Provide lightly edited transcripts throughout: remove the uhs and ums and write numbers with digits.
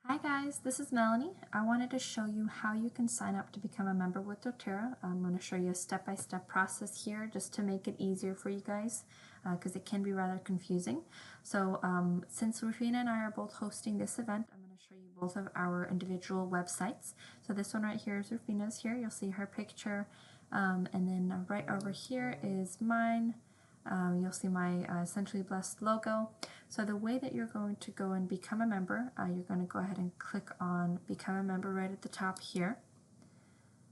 Hi guys, this is Melanie. I wanted to show you how you can sign up to become a member with doTERRA. I'm going to show you a step-by-step process here just to make it easier for you guys because it can be rather confusing. So since Rufina and I are both hosting this event, I'm going to show you both of our individual websites. So this one right here is Rufina's here. You'll see her picture and then right over here is mine. You'll see my Essentially Blessed logo. So the way that you're going to go and become a member, you're going to go ahead and click on Become a Member right at the top here.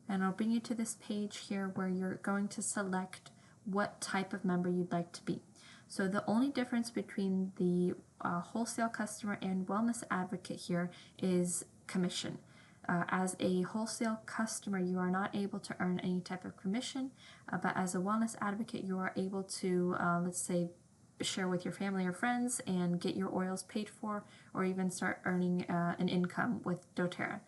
And I'll bring you to this page here where you're going to select what type of member you'd like to be. So the only difference between the wholesale customer and wellness advocate here is commission. As a wholesale customer, you are not able to earn any type of commission, but as a wellness advocate, you are able to, let's say, share with your family or friends and get your oils paid for, or even start earning an income with doTERRA.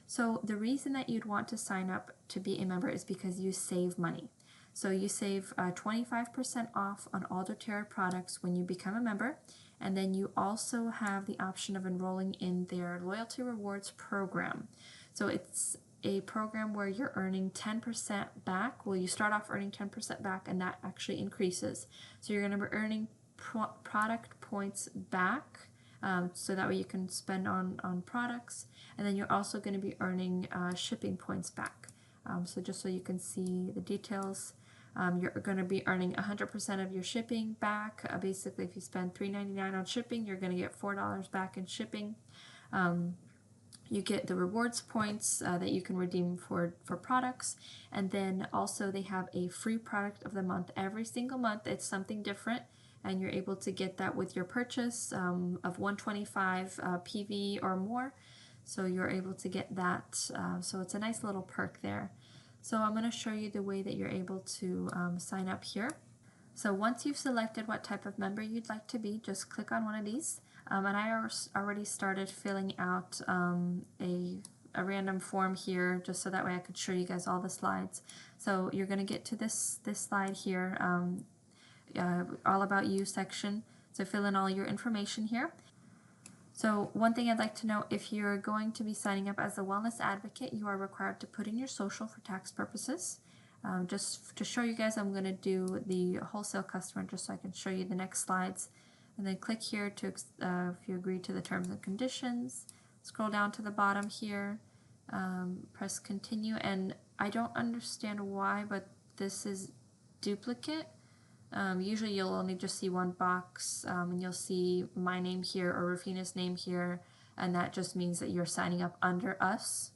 So the reason that you'd want to sign up to be a member is because you save money. So you save 25% off on all doTERRA products when you become a member, and then you also have the option of enrolling in their loyalty rewards program. So it's a program where you're earning 10% back. Well, you start off earning 10% back, and that actually increases. So you're going to be earning product points back, so that way you can spend on products, and then you're also going to be earning shipping points back. So just so you can see the details, you're going to be earning 100% of your shipping back. Basically, if you spend $3.99 on shipping, you're going to get $4 back in shipping. You get the rewards points that you can redeem for products, and then also they have a free product of the month every single month. It's something different, and you're able to get that with your purchase of 125 PV or more. So you're able to get that. So it's a nice little perk there. So I'm going to show you the way that you're able to sign up here. So once you've selected what type of member you'd like to be, just click on one of these. And I already started filling out a random form here just so that way I could show you guys all the slides. So you're going to get to this slide here, all about you section. So fill in all your information here. So one thing I'd like to know, if you're going to be signing up as a wellness advocate, you are required to put in your social for tax purposes. Just to show you guys, I'm going to do the wholesale customer just so I can show you the next slides. And then click here to if you agree to the terms and conditions. Scroll down to the bottom here, press continue, and I don't understand why, but this is duplicate. Usually you'll only just see one box, and you'll see my name here or Rufina's name here, and that just means that you're signing up under us.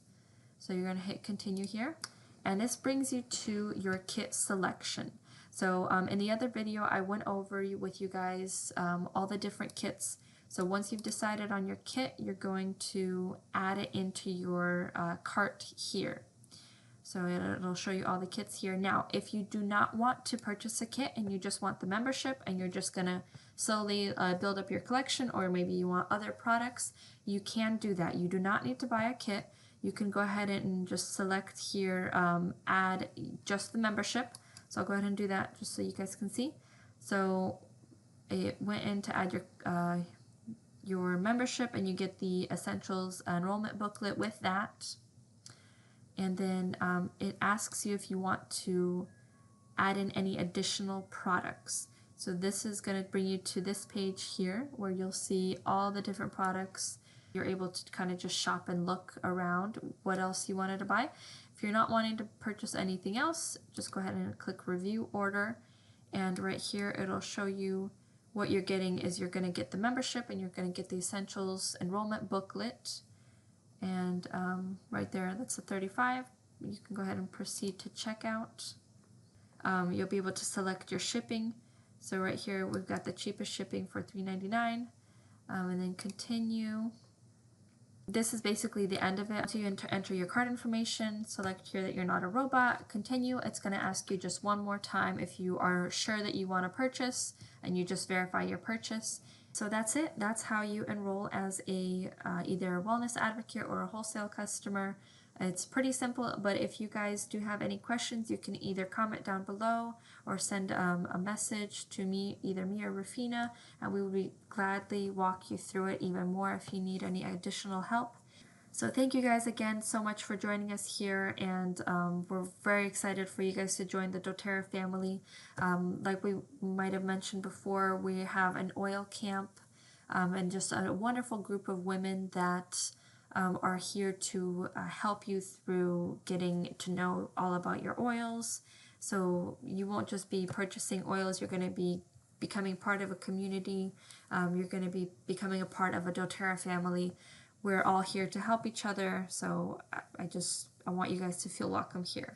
So you're going to hit continue here, and this brings you to your kit selection. So in the other video I went over with you guys all the different kits. So once you've decided on your kit, you're going to add it into your cart here. So it'll show you all the kits here. Now, if you do not want to purchase a kit and you just want the membership and you're just going to slowly build up your collection, or maybe you want other products, you can do that. You do not need to buy a kit. You can go ahead and just select here, add just the membership. So I'll go ahead and do that just so you guys can see. So it went in to add your membership, and you get the Essentials enrollment booklet with that. And then it asks you if you want to add in any additional products. So this is going to bring you to this page here where you'll see all the different products. You're able to kind of just shop and look around what else you wanted to buy. If you're not wanting to purchase anything else, just go ahead and click review order. And right here it'll show you what you're getting is you're going to get the membership, and you're going to get the Essentials enrollment booklet. And right there, that's the 35. You can go ahead and proceed to checkout. You'll be able to select your shipping. So right here, we've got the cheapest shipping for $3.99. And then continue. This is basically the end of it. So you enter your card information, select here that you're not a robot, continue. It's going to ask you just one more time if you are sure that you want to purchase, and you just verify your purchase. So that's it. That's how you enroll as a either a wellness advocate or a wholesale customer. It's pretty simple, but if you guys do have any questions, you can either comment down below or send a message to me, either me or Rafina, and we will gladly walk you through it even more if you need any additional help. So thank you guys again so much for joining us here, and we're very excited for you guys to join the doTERRA family. Like we might have mentioned before, we have an oil camp and just a wonderful group of women that are here to help you through getting to know all about your oils. So you won't just be purchasing oils, you're going to be becoming part of a community. You're going to be becoming a part of a doTERRA family. We're all here to help each other, so I want you guys to feel welcome here.